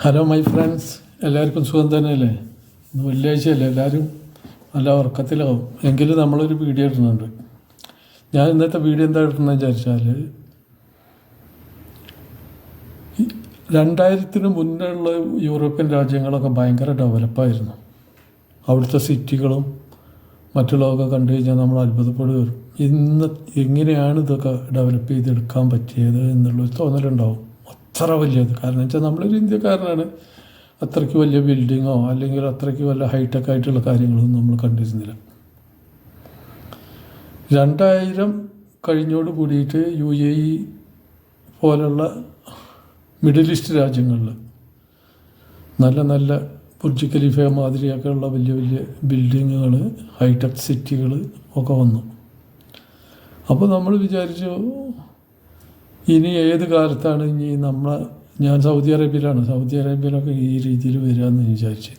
Hello my friends, എല്ലാവർക്കും സുഖം തന്നെയല്ലേ? ഇന്ന് വെള്ളിയാഴ്ചയല്ലേ, എല്ലാവരും നല്ല ഉറക്കത്തിലാവും. എങ്കിലും നമ്മളൊരു വീഡിയോ ഇടുന്നുണ്ട്. ഞാൻ ഇന്നത്തെ വീഡിയോ എന്താ ഇടുന്നതെന്ന് വിചാരിച്ചാൽ, 2000-ന് മുന്നേ ഉള്ള യൂറോപ്യൻ രാജ്യങ്ങളൊക്കെ ഭയങ്കര ഡെവലപ്പായിരുന്നു. അവിടുത്തെ സിറ്റികളും മറ്റുള്ളതൊക്കെ കണ്ടു കഴിഞ്ഞാൽ നമ്മൾ അത്ഭുതപ്പെടുകയും ഇന്ന് എങ്ങനെയാണ് ഇതൊക്കെ ഡെവലപ്പ് ചെയ്തെടുക്കാൻ പറ്റിയത് എന്നുള്ളൊരു തോന്നലുണ്ടാവും. അത്ര വലിയത് കാരണം വെച്ചാൽ നമ്മളൊരു ഇന്ത്യക്കാരനാണ്. അത്രയ്ക്ക് വലിയ ബിൽഡിങ്ങോ അല്ലെങ്കിൽ അത്രയ്ക്ക് വല്ല ഹൈടെക് ആയിട്ടുള്ള കാര്യങ്ങളൊന്നും നമ്മൾ കണ്ടിരുന്നില്ല. 2000 കഴിഞ്ഞോട് കൂടിയിട്ട് UAE പോലുള്ള മിഡിൽ ഈസ്റ്റ് രാജ്യങ്ങളിൽ നല്ല നല്ല ബുർജ് ഖലീഫ മാതിരിയൊക്കെ ഉള്ള വലിയ വലിയ ബിൽഡിങ്ങുകൾ, ഹൈടെക് സിറ്റികൾ ഒക്കെ വന്നു. അപ്പോൾ നമ്മൾ വിചാരിച്ചു, ഇനി ഏത് കാലത്താണ് ഇനി ഞാൻ സൗദി അറേബ്യയിലാണ്, സൗദി അറേബ്യയിലൊക്കെ ഈ രീതിയിൽ വരികയെന്ന് വിചാരിച്ചു.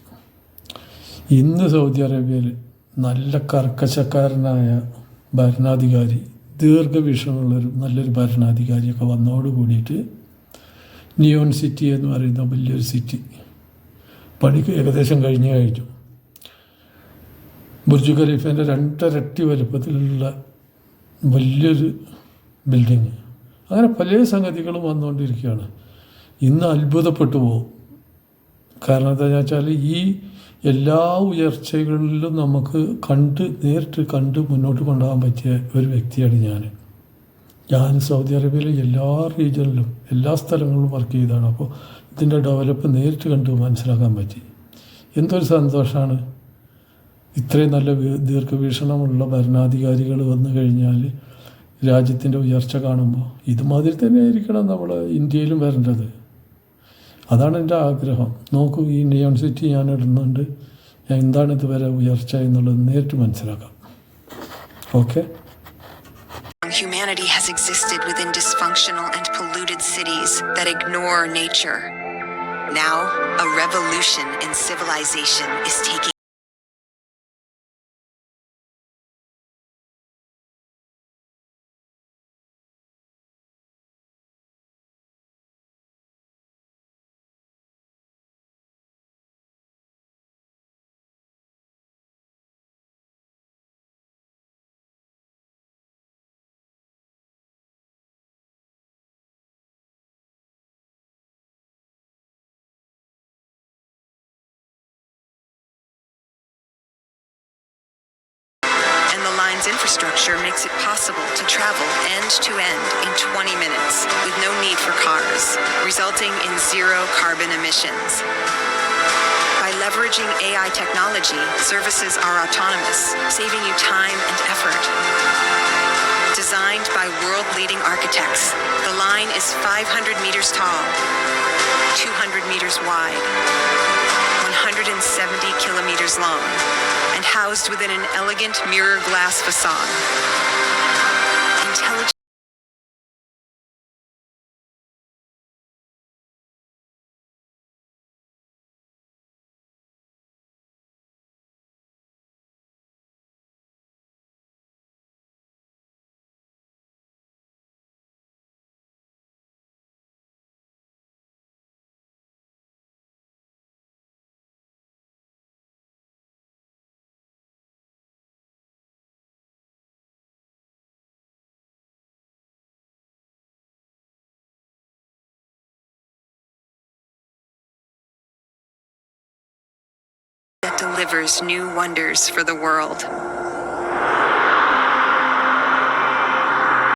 ഇന്ന് സൗദി അറേബ്യയിൽ നല്ല കർക്കശക്കാരനായ ഭരണാധികാരി, ദീർഘവീക്ഷണമുള്ളൊരു നല്ലൊരു ഭരണാധികാരിയൊക്കെ വന്നതോട് കൂടിയിട്ട് നിയോൺ സിറ്റി എന്ന് പറയുന്ന വലിയൊരു സിറ്റി പണി ഏകദേശം കഴിഞ്ഞു. ബുർജ് ഖലീഫേൻ്റെ 2 ഇരട്ടി വലുപ്പത്തിലുള്ള വലിയൊരു ബിൽഡിങ്, അങ്ങനെ പല സംഗതികളും വന്നുകൊണ്ടിരിക്കുകയാണ്. ഇന്ന് അത്ഭുതപ്പെട്ടു പോകും. കാരണം എന്താണെന്ന് വെച്ചാൽ ഈ എല്ലാ ഉയർച്ചകളിലും നമുക്ക് നേരിട്ട് കണ്ട് മുന്നോട്ട് കൊണ്ടുപോകാൻ പറ്റിയ ഒരു വ്യക്തിയാണ് ഞാൻ സൗദി അറേബ്യയിലെ എല്ലാ റീജിയനിലും എല്ലാ സ്ഥലങ്ങളിലും വർക്ക് ചെയ്തതാണ്. അപ്പോൾ ഇതിൻ്റെ ഡെവലപ്പ് നേരിട്ട് കണ്ട് മനസ്സിലാക്കാൻ പറ്റി. എന്തൊരു സന്തോഷമാണ്. ഇത്രയും നല്ല ദീർഘവീക്ഷണമുള്ള ഭരണാധികാരികൾ വന്നു കഴിഞ്ഞാൽ രാജ്യത്തിൻ്റെ ഉയർച്ച കാണുമ്പോൾ ഇതുമാതിരി തന്നെ ആയിരിക്കണം നമ്മൾ ഇന്ത്യയിലും വരേണ്ടത്. അതാണ് എൻ്റെ ആഗ്രഹം. നോക്കൂ, ഈ നിയോൺ സിറ്റി ഞാൻ ഇടുന്നുണ്ട്. എന്താണ് ഇതുവരെ ഉയർച്ച എന്നുള്ളത് നേരിട്ട് മനസ്സിലാക്കാം. Okay. Humanity has existed within dysfunctional and polluted cities that ignore nature. Now, a revolution in civilization is taking infrastructure makes it possible to travel end-to-end in 20 minutes with no need for cars, resulting in zero carbon emissions. By leveraging AI technology, services are autonomous, saving you time and effort. Designed by world-leading architects, the line is 500 meters tall, 200 meters wide, 170 kilometers long, and housed within an elegant mirror glass facade. Intelligent that delivers new wonders for the world.